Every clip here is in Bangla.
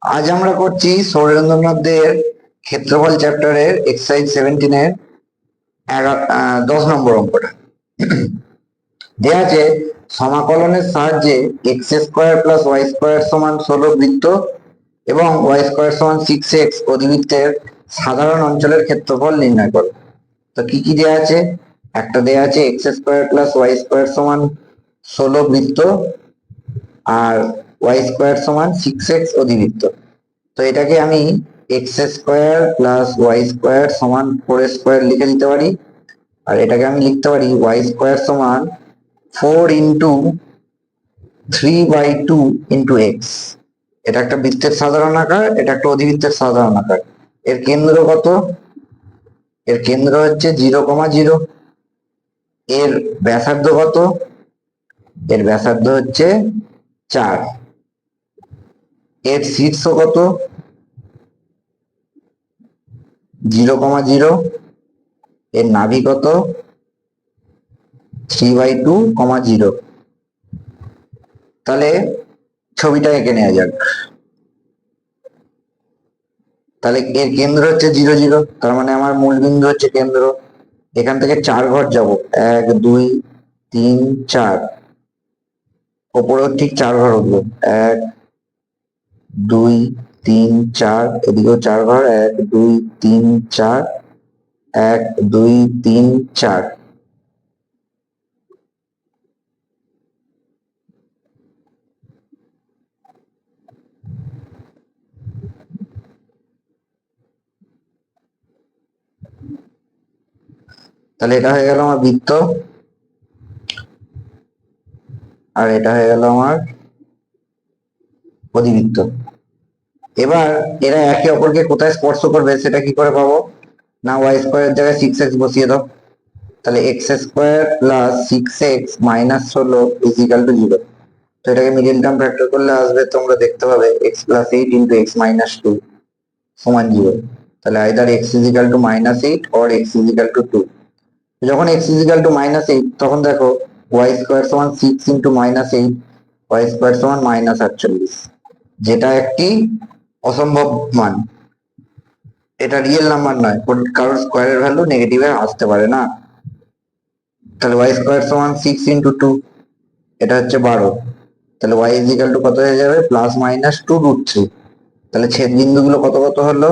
আজ আমরা করছি সৌরেন্দ্রনাথদের ক্ষেত্রফল চ্যাপ্টারের এক্সারসাইজ 17 এর 10 নম্বর অঙ্কটা। দেয়া আছে সমাকলনের সাহায্যে x square plus y square সমান 16 বৃত্ত এবং ওয়াই স্কোয়ার সমান 6x অধিবৃত্তের সাধারণ অঞ্চলের ক্ষেত্রফল নির্ণয় করো। তো কি কি দেয়া আছে? একটা দেয়া আছে x square plus y square সমান 16 বৃত্ত আর ওয়াই স্কোয়ার সমান 6x অধিবৃত্ত। তো এটাকে আমি x square plus y square সমান 4 স্কোয়ার লিখে দিতে পারি, আর এটাকে আমি লিখতে পারি ওয়াই স্কোয়ার সমান 4 × 3/2 × x। এটা একটা বৃত্তের সাধারণ আকার, এটা একটা অধিবৃত্তের সাধারণ আকার। এর কেন্দ্র কত? এর কেন্দ্র হচ্ছে 0,0। এর ব্যাসার্ধ কত? এর ব্যাসার্ধ হচ্ছে 4। এর শীর্ষ কত? 0,0। এর নাভি কত? 3/2, 0। তাহলে ছবিটা এঁকে নেওয়া যাক। তাহলে এর কেন্দ্র হচ্ছে 0, 0, তার মানে আমার মূল বিন্দু হচ্ছে কেন্দ্র। এখান থেকে 4 ঘর যাব, 1, 2, 3, 4। ওপরেও ঠিক 4 ঘর উঠবো, 1, 2, 3, 4। এদিকেও 4 ঘর, 1, 2, 3, 4, 1, 2, 3, 4। তাহলে এটা হয়ে গেল আমার বৃত্ত, আর এটা হয়ে গেল আমার অধিবৃত্ত। এবার এরা একে অপরকে কোথায় স্পর্শ করবে সেটা কি করে পাবো? না, ওয়াই স্কোয়ারের জায়গায় 6x বসিয়ে দাও। তাহলে x square plus 6x minus 16 equal to 0। তো এটাকে মিডিল টার্ম ফ্যাক্টর করলে আসবে, তোমরা দেখতে পাবে এক্স প্লাস 8 × x মাইনাস 2 সমান 0। তাহলে either x equal to -8 or x equal to 2। যখন x ইজিক্যাল টু -8 তখন দেখো ওয়াই স্কোয়ার সমান 6 × -8, ওয়াই স্কোয়ার সমান -48, যেটা একটি অসম্ভব মান। এটা রিয়েল নাম্বার নয়, কারণ স্কোয়ারের ভ্যালু নেগেটিভে আসতে পারে না। তাহলে ওয়াই স্কোয়ার সমান 6 × 2, এটা হচ্ছে 12। তাহলে ওয়াই ইজিক্যাল টু কত হয়ে যাবে? +-2√3। তাহলে ছেদ বিন্দুগুলো কত কত হলো?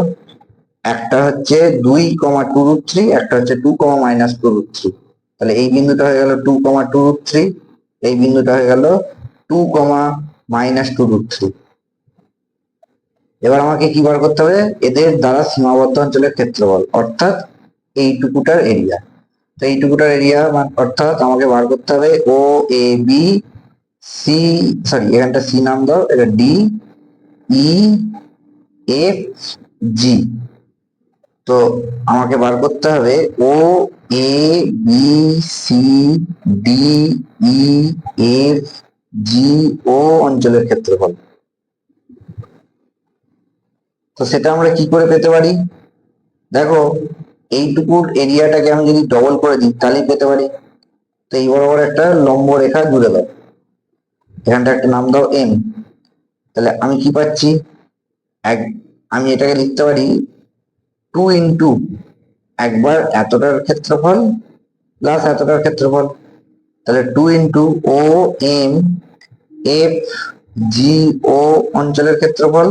একটা হচ্ছে 2, 2√3, একটা হচ্ছে 2, -2√3। তাহলে এই বিন্দুটা হয়ে গেল 2, 2√3, এই বিন্দুটা হয়ে গেল 2, -2√3। এবার আমাকে কি বার করতে হবে? এদের দ্বারা সীমাবদ্ধ অঞ্চলের ক্ষেত্রফল, অর্থাৎ এইটুকুটার এরিয়া। তো এইটুকুটার এরিয়া অর্থাৎ আমাকে বার করতে হবে O A B C, sorry এখানটা সি নাম দাও, এটা ডি ই এফ জি। তো আমাকে বার করতে হবে O A B C D E F G O অঞ্চলের ক্ষেত্রফল। তো সেটা আমরা কি করে পেতে পারি? দেখো, এইটুকুর এরিয়াটাকে আমি যদি ডবল করে দিই তাহলেই পেতে পারি। তো এই বরাবর একটা লম্ব রেখা জুড়ে দাও, এখানটা একটা নাম দাও এম। তাহলে আমি কি পাচ্ছি? আমি এটাকে লিখতে পারি 2 × একবার এতটার ক্ষেত্রফল প্লাস এতটার ক্ষেত্রফল। তাহলে 2 × ও এম এফ জি ও অঞ্চলের ক্ষেত্রফল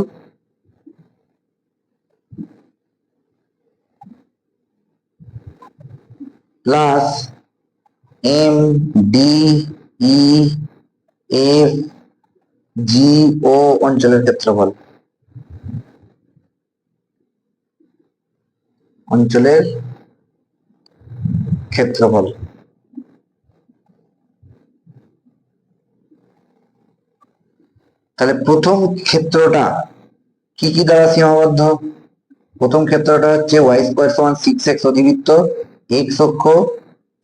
plus M D E F G O অঞ্চলের ক্ষেত্রফল। অঞ্চলের ক্ষেত্রফল। তাহলে প্রথম ক্ষেত্রটা কি কি দ্বারা সীমাবদ্ধ? প্রথম ক্ষেত্রটা হচ্ছে ওয়াই স্কোয়ার সমান 6x অধিবৃত্ত, এক্স অক্ষ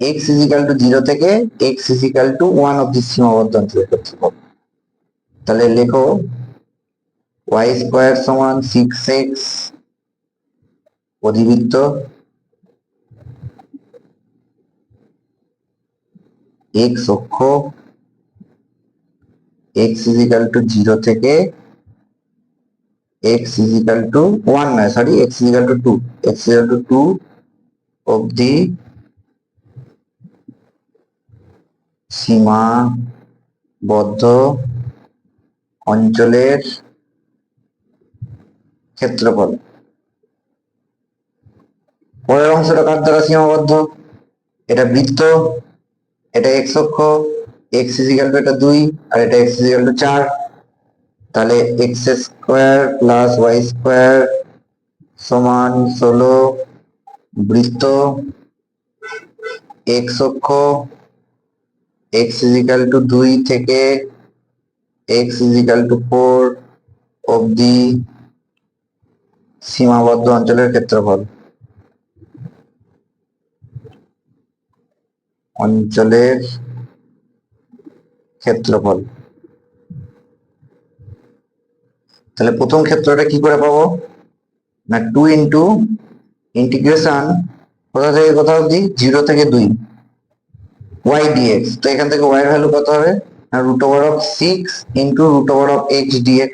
x ইজিক্যাল টু 0 থেকে x ইজিক্যাল টু 1 অব্দি সীমাবদ্ধ অঞ্চলের ক্ষেত্রফল। তাহলে লেখো ওয়াই স্কোয়ার সমান 6x অধিবৃত্ত, x অক্ষ x ইজিক্যাল টু 0 থেকে x is equal to 1 নয় sorry x is equal to 2, x is equal to 2 অবধি সীমাবদ্ধ অঞ্চলের ক্ষেত্রফল। পরের অংশটা কার দ্বারা সীমাবদ্ধ? এটা বৃত্ত, এটা x অক্ষ, x is equal to এটা 2 আর এটা x is equal to 4, তাহলে x square plus y square সমান 16, বৃত্ত x অক্ষ x is equal to 2 থেকে x is equal to 4 অবধি সীমাবদ্ধ অঞ্চলের ক্ষেত্রফল। অঞ্চলের ক্ষেত্রফল। তাহলে প্রথম ক্ষেত্রটা কি করে পাবো? না 2 ইন্টু ইন্টিগ্রেশন কোথা থেকে কোথা অবধি 0 থেকে 2 y dx। তো এখান থেকে y এর ভ্যালু কত হবে? না √6 ইন্টু √x dx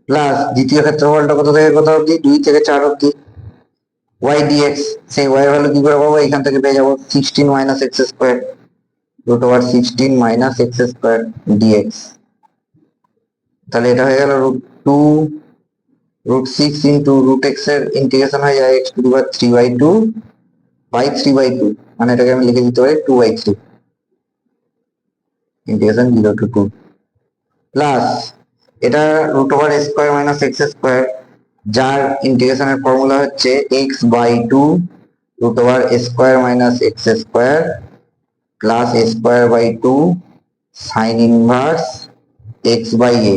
প্লাস দ্বিতীয় ক্ষেত্রফলটা কোথা থেকে কোথা অবধি 2 থেকে 4 অবধি y dx। সেই y এর ভ্যালু কি করে পাবো? এখান থেকে পেয়ে যাবো 16 minus x square √16 minus x square dx। তাহলে এটা হয়ে গেল √2 √6 ইন্টু √x এর ইন্টিগ্রেশন হয়ে যায় x to the power 3/2 by 3/2, মানে এটাকে আমি লিখে দিতে পারি 2/3 ইন্টিগ্রেশন 0 টু 2 প্লাস এটা √a square minus x square, যার ইন্টিগ্রেশনের ফর্মুলা হচ্ছে x/2 √a square minus x square plus a square by 2 sine inverse x/a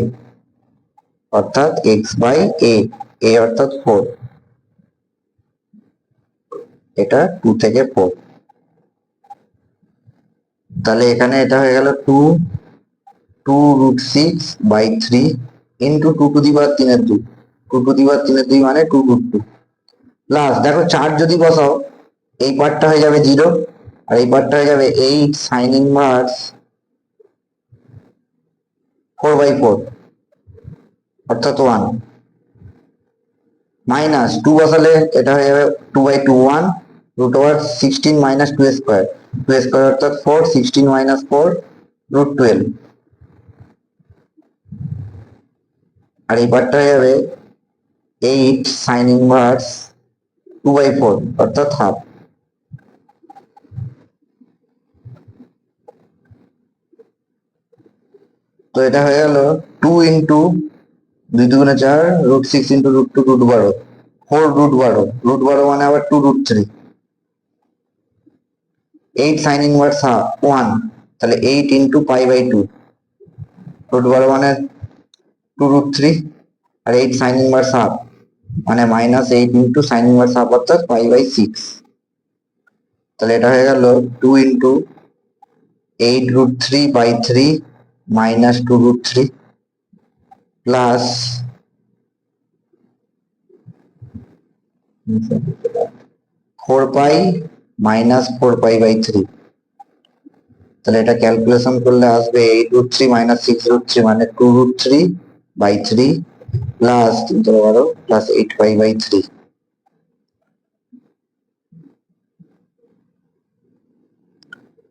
অর্থাৎ x/a, a অর্থাৎ 4, এটা 2 থেকে 4। তাহলে এখানে এটা হয়ে গেল 2√6/3 ইন্টু 2 টু দি পাওয়ার 3 এর 2, 2 টু দি পাওয়ার 3 এর 2 মানে 2√2 প্লাস দেখো 4 যদি বসাও এই পার্টটা হয়ে যাবে 0 আর এই পার্টটা হয়ে যাবে 8 সাইন ইনভার্স 4/4 অর্থাৎ 1 মাইনাস 2 বসালে এটা হয়ে যাবে 2/2 1 √16 মাইনাস 2 স্কয়ার, 2 স্কয়ার অর্থাৎ 4, 16 মাইনাস 4 √12 আর এই পার্টটা হয়ে যাবে 8 সাইন ইনভার্স 2/4 অর্থাৎ হাফ। তো এটা হয়ে গেল 2 ইন্টু 2 2 4 √6 ইন্টু √2 √12 4 √12, √12 মানে আবার 2√3, 8 সাইন ইনভার্স 1, তাহলে 8 ইন্টু π/2 √12 মানে 2√3 আর 8 সাইন ইনভার্স হাফ মানে minus 8 into sign inverse half অর্থাৎ π/6। তাহলে এটা হয়ে গেল 2 ইন্টু 8√3/3 মাইনাস 2√3 প্লাস 4π মাইনাস 4π/3। তাহলে এটা ক্যালকুলেশন করলে আসবে 8√3 মাইনাস 6√3 মানে 2√3/3 প্লাস 3 প্লাস 8π/3।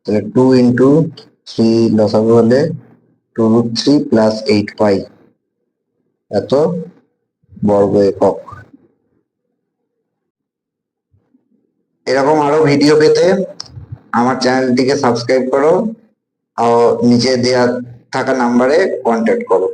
তাহলে 2 ইন্টু 3 লসাগু হলে 2√3 প্লাস 8π এত বর্গ একক। এরকম আরো ভিডিও পেতে আমার চ্যানেলটিকে সাবস্ক্রাইব করো আর নিচে দেওয়া থাকা নাম্বারে কন্ট্যাক্ট করো।